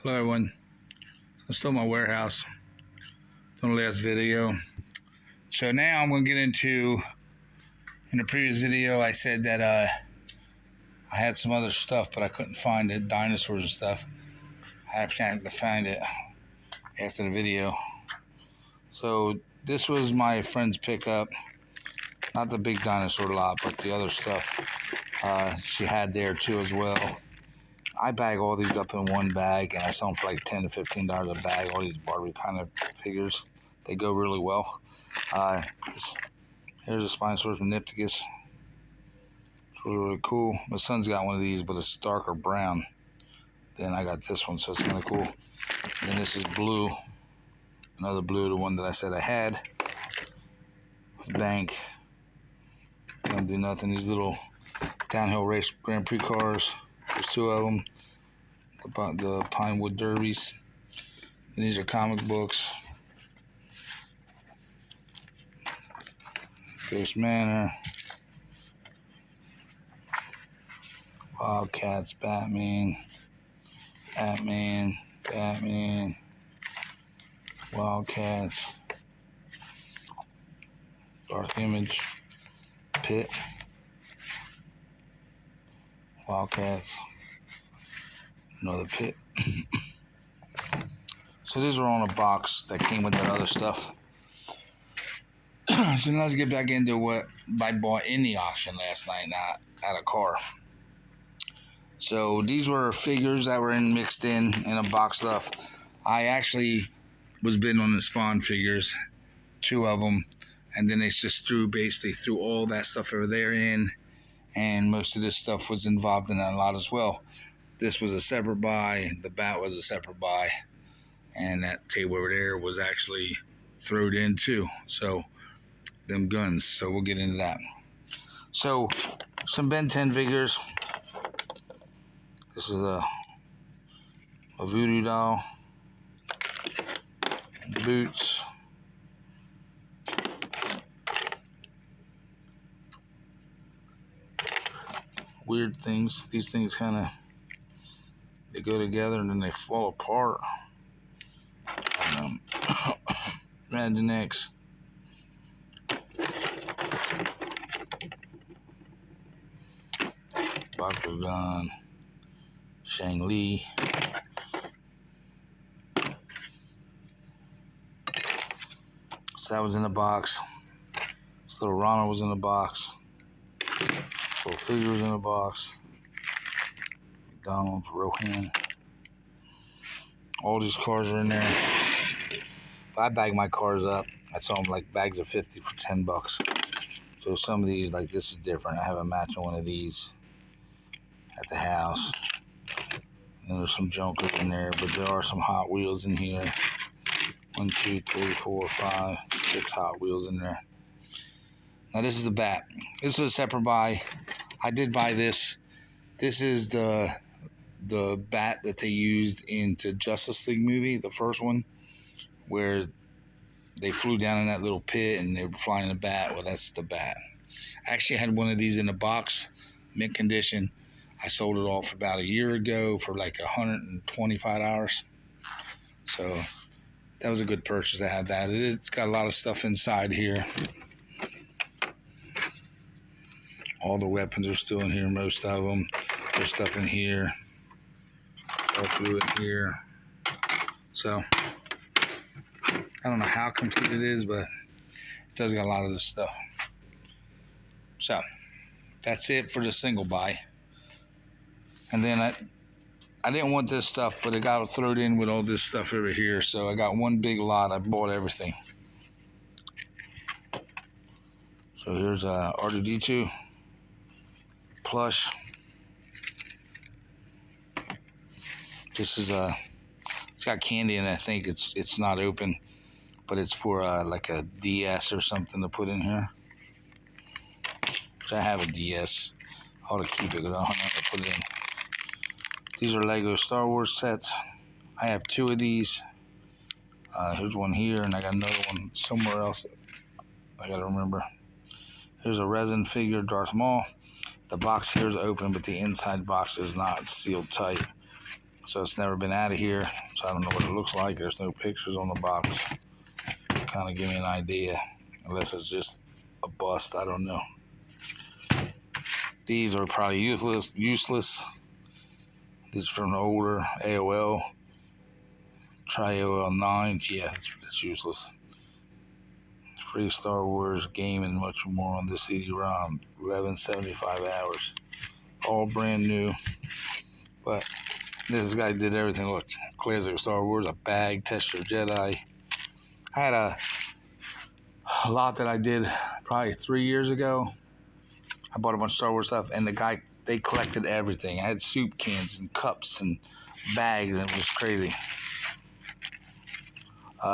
Hello everyone, I'm still in my warehouse from the last video. So now I'm going to get into, in the previous video I said that I had some other stuff but I couldn't find it, dinosaurs and stuff. I have to find it after the video. So this was my friend's pickup, not the big dinosaur lot but the other stuff she had there too as well. I bag all these up in one bag and I sell them for like $10 to $15 a bag. All these Barbie kind of figures, they go really well. Here's a Spinosaurus Manipticus. It's really, really cool. My son's got one of these, but it's darker brown. Then I got this one, so it's kind of cool. And then this is blue. Another blue, the one that I said I had. Bank. Don't do nothing. These little downhill race Grand Prix cars. There's two of them. The Pinewood Derbies. And these are comic books. Ghost Manor. Wildcats, Batman, Wildcats, Dark Image, Pit, Wildcats, another Pit. So these are on a box that came with that other stuff. So now let's get back into what I bought in the auction last night, not at a car. So these were figures that were mixed in a box stuff. I actually was bidding on the Spawn figures, two of them, and then they just basically threw all that stuff over there in, and most of this stuff was involved in that lot as well. This was a separate buy, the bat was a separate buy, and that table over there was actually thrown in too. So them guns, so we'll get into that. So some Ben 10 figures. This is a voodoo doll, boots, weird things. These things kind of, they go together and then they fall apart. Imagine X. Bakugan, Shang Li, so that was in the box. This little Rana was in the box. This little figure was in the box. McDonald's, Rohan. All these cars are in there. If I bag my cars up, I sell them like bags of 50 for $10. So some of these, like this is different. I have a matching one of these at the house. And there's some junkers in there, but there are some Hot Wheels in here. 1, 2, 3, 4, 5, 6 Hot Wheels in there. Now this is the bat. This was a separate buy. I did buy this. This is the bat that they used in the Justice League movie, the first one, where they flew down in that little pit and they were flying the bat. Well, that's the bat. I actually had one of these in a box, mint condition. I sold it off about a year ago for like $125. So that was a good purchase to have that. It's got a lot of stuff inside here. All the weapons are still in here, most of them. There's stuff in here. All through it here. So I don't know how complete it is, but it does got a lot of this stuff. So that's it for the single buy. And then I didn't want this stuff, but it got thrown in with all this stuff over here. So I got one big lot. I bought everything. So here's R2-D2 plush. This is it's got candy in it. I think it's not open, but it's for like a DS or something to put in here. Which I have a DS. I ought to keep it because I don't know how to put it in. These are Lego Star Wars sets. I have two of these. Here's one here, and I got another one somewhere else. I gotta remember. Here's a resin figure, Darth Maul. The box here is open, but the inside box is not sealed tight. So it's never been out of here. So I don't know what it looks like. There's no pictures on the box. Kind of give me an idea. Unless it's just a bust. I don't know. These are probably useless. This is from the older AOL. Try AOL 9. Yeah, it's useless. Free Star Wars game and much more on this CD-ROM. 1175 hours. All brand new. But this guy did everything. Look, clears like Star Wars, a bag, Test Your Jedi. I had a lot that I did probably 3 years ago. I bought a bunch of Star Wars stuff, and the guy, they collected everything. I had soup cans and cups and bags, and it was crazy.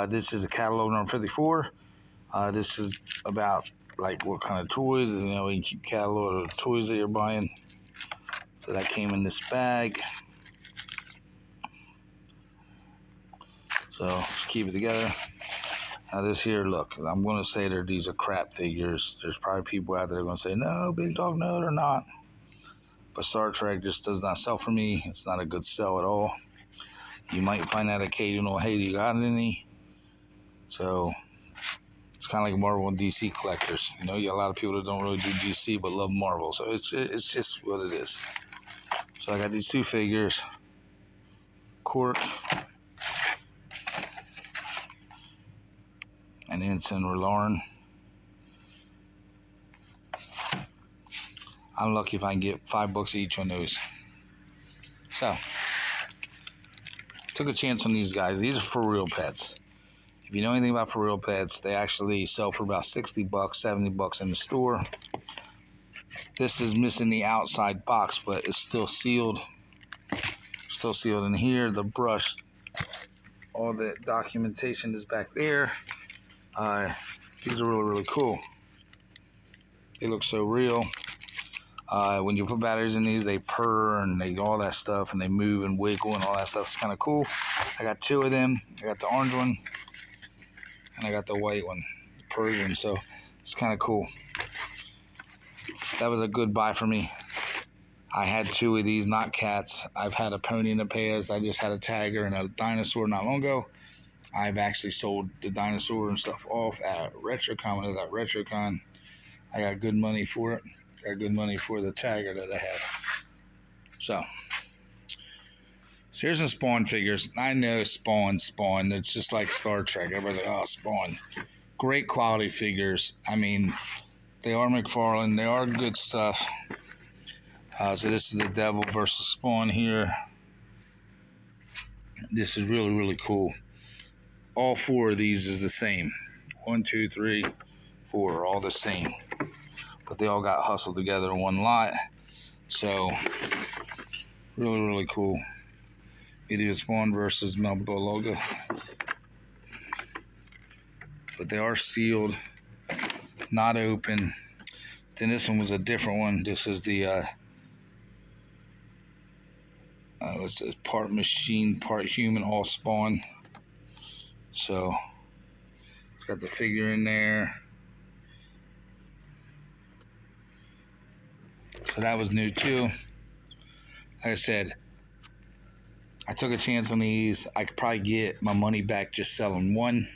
This is a catalog number 54. This is about like what kind of toys, you know, you can keep catalog of the toys that you're buying. So that came in this bag. So just keep it together. Now this here, look, I'm going to say that these are crap figures. There's probably people out there that are going to say, no, Big Dog, no, they're not. But Star Trek just does not sell for me. It's not a good sell at all. You might find that occasional, hey, do you got any? So it's kind of like Marvel and DC collectors. You know, you got a lot of people that don't really do DC but love Marvel. So it's just what it is. So I got these two figures. Cork and Ensign Lauren. I'm lucky if I can get $5 each on those. So, took a chance on these guys. These are for real pets. If you know anything about for real pets, they actually sell for about $60, $70 in the store. This is missing the outside box, but it's still sealed. Still sealed in here. The brush, all the documentation is back there. These are really, really cool. They look so real. When you put batteries in these, they purr and they all that stuff, and they move and wiggle and all that stuff. It's kind of cool. I got two of them. I got the orange one, and I got the white one, the Persian. So it's kind of cool. That was a good buy for me. I had two of these, not cats. I've had a pony in the past. I just had a tiger and a dinosaur not long ago. I've actually sold the dinosaur and stuff off at Retrocon. When I was at Retrocon, I got good money for it. Got good money for the tiger that I have. So here's some Spawn figures. I know Spawn. It's just like Star Trek. Everybody's like, oh, Spawn. Great quality figures. I mean, they are McFarlane. They are good stuff. So this is the Devil versus Spawn here. This is really, really cool. All four of these is the same. 1, 2, 3, 4 are all the same. But they all got hustled together in one lot. So, really, really cool. Idiot Spawn versus Melba logo. But they are sealed, not open. Then this one was a different one. This is the, it's part machine, part human, all Spawn. So, it's got the figure in there. So that was new too. Like I said, I took a chance on these. I could probably get my money back just selling one.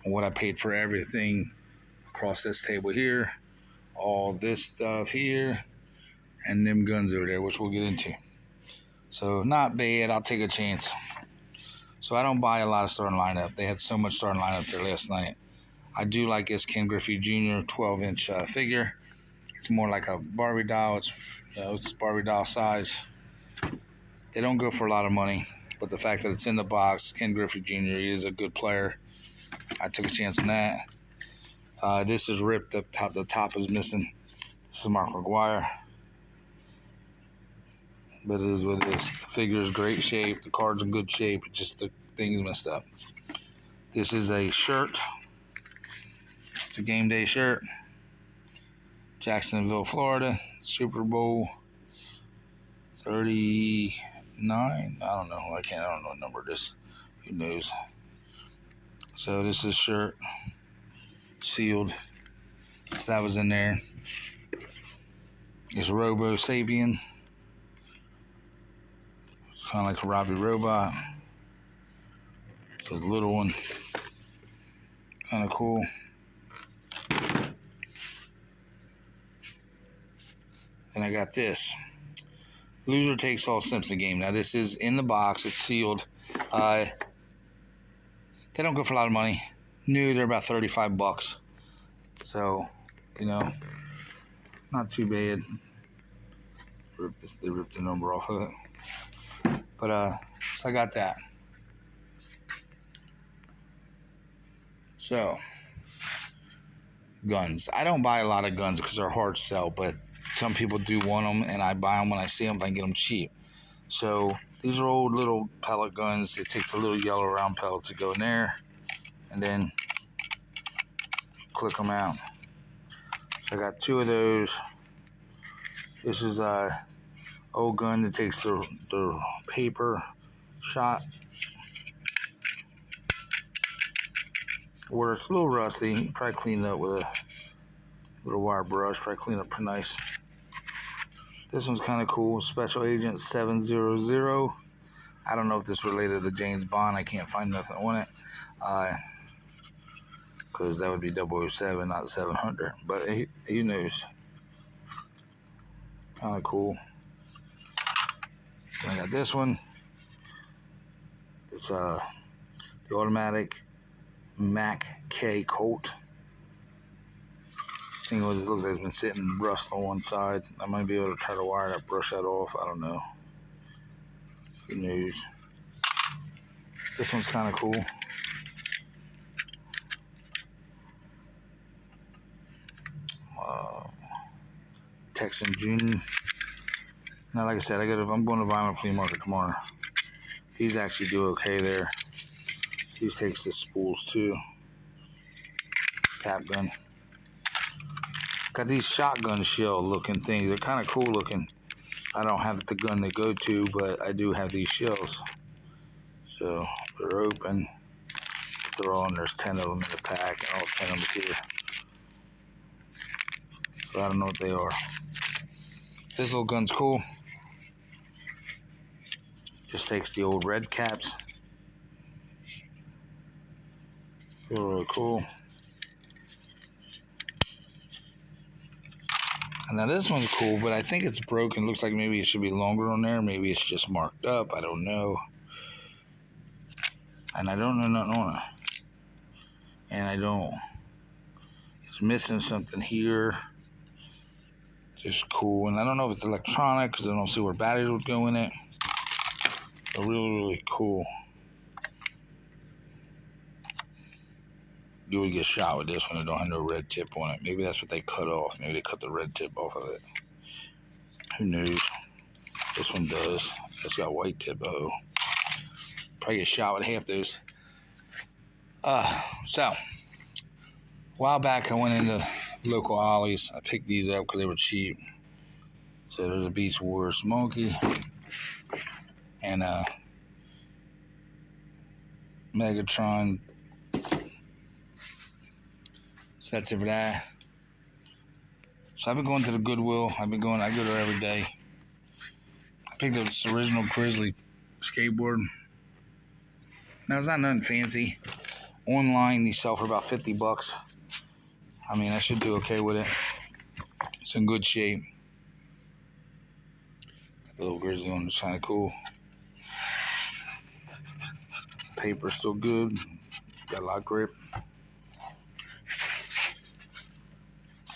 And what I paid for everything across this table here. All this stuff here. And them guns over there, which we'll get into. So not bad. I'll take a chance. So I don't buy a lot of starting lineup. They had so much starting lineup there last night. I do like this Ken Griffey Jr. 12-inch figure. It's more like a Barbie doll. It's Barbie doll size. They don't go for a lot of money, but the fact that it's in the box, Ken Griffey Jr. is a good player. I took a chance on that. This is ripped. The top is missing. This is Mark McGuire. But it is what it is. The figure is great shape. The card's in good shape. It's just the thing's messed up. This is a shirt. It's a game day shirt. Jacksonville, Florida, Super Bowl 39. I don't know. I don't know what number it is. Who knows? So this is shirt sealed. So that was in there. It's Robo Sapien. Kind of like a Robbie Robot. It's a little one. Kind of cool. And I got this. Loser takes all Simpson game. Now this is in the box. It's sealed. They don't go for a lot of money. New, they're about $35. So, not too bad. They ripped the number off of it. But so I got that. So, guns. I don't buy a lot of guns because they're hard to sell, but some people do want them, and I buy them when I see them if I can get them cheap. So these are old little pellet guns. It takes the little yellow round pellets to go in there, and then click them out. So I got 2 of those. This is a old gun that takes the paper shot. Where it's a little rusty, probably clean it up with a wire brush. Probably clean it up pretty nice. This one's kind of cool. Special Agent 700. I don't know if this is related to James Bond. I can't find nothing on it. Because that would be 007, not 700. But who knows? Kind of cool. Then I got this one. It's the automatic Mac K Colt. Thing was, it looks like it's been sitting rust on one side. I might be able to try to wire that, brush that off. I don't know. Who knows? This one's kind of cool. Texan June. Now, like I said, I'm going to Vinyl Flea Market tomorrow. These actually do okay there. These takes the spools too. Cap gun. Got these shotgun shell looking things. They're kind of cool looking. I don't have the gun they go to, but I do have these shells. So they're open. They're all, and there's 10 of them in the pack, and all 10 of them here. So I don't know what they are. This little gun's cool. Just takes the old red caps. Really cool. And now this one's cool, but I think it's broken. Looks like maybe it should be longer on there. Maybe it's just marked up. I don't know. And I don't know nothing on it. And it's missing something here. Just cool. And I don't know if it's electronic because I don't see where batteries would go in it. But really, really cool. You would get shot with this one. It don't have no red tip on it. Maybe that's what they cut off. Maybe they cut the red tip off of it. Who knows? This one does. It's got white tip. Oh, probably get shot with half those. So a while back I went into local Ollie's. I picked these up because they were cheap. So there's a Beast Wars monkey and a Megatron. So that's it for that. So I've been going to the Goodwill. I go there every day. I picked up this original Grizzly skateboard. Now it's not nothing fancy. Online these sell for about $50. I mean, I should do okay with it. It's in good shape. Got the little Grizzly one, it's kind of cool. Paper's still good. Got a lot of grip.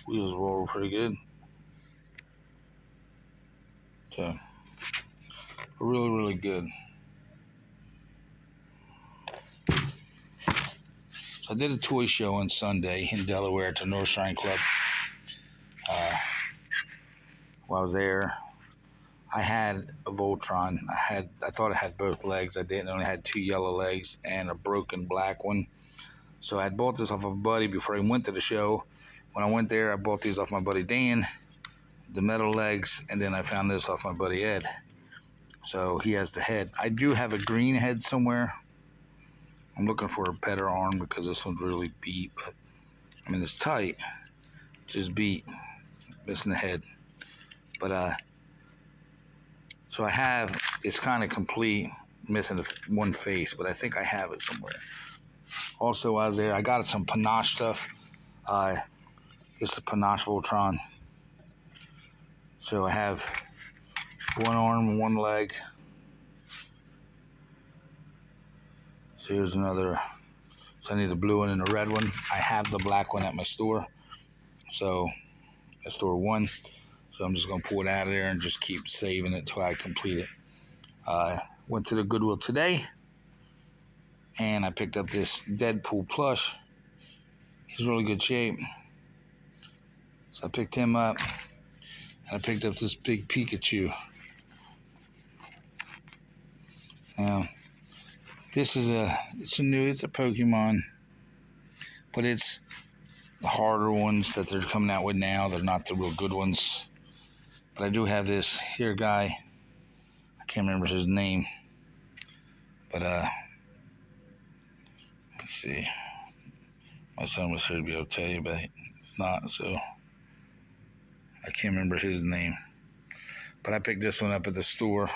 Wheels roll pretty good. So, really, really good. So I did a toy show on Sunday in Delaware at the North Shrine Club. While I was there, I had a Voltron. I thought it had both legs. I didn't. It only had 2 yellow legs and a broken black one. So I had bought this off of a buddy before I went to the show. When I went there, I bought these off my buddy Dan, the metal legs, and then I found this off my buddy Ed. So he has the head. I do have a green head somewhere. I'm looking for a better arm because this one's really beat. But I mean, it's tight, just beat, missing the head. But so I have it's kind of complete, missing one face, but I think I have it somewhere. Also, I was there. I got some panache stuff. It's a panache Voltron. So I have one arm and one leg. So here's another. So I need the blue one and the red one. I have the black one at my store. So that's store one. So I'm just going to pull it out of there and just keep saving it till I complete it. Went to the Goodwill today. And I picked up this Deadpool plush. He's in really good shape. So I picked him up. And I picked up this big Pikachu. Now, this is it's a Pokemon. But it's the harder ones that they're coming out with now. They're not the real good ones. But I do have this here guy. I can't remember his name. But, let's see. My son was here to be able to tell you, but it's not, so I can't remember his name. But I picked this one up at the store.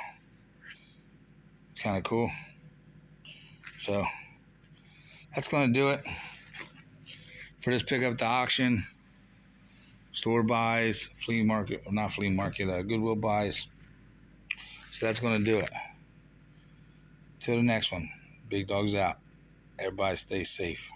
It's kind of cool. So, that's going to do it for this pickup at the auction. Store buys, flea market, or not flea market, Goodwill buys. So that's going to do it. Till the next one. Big Dog's out. Everybody stay safe.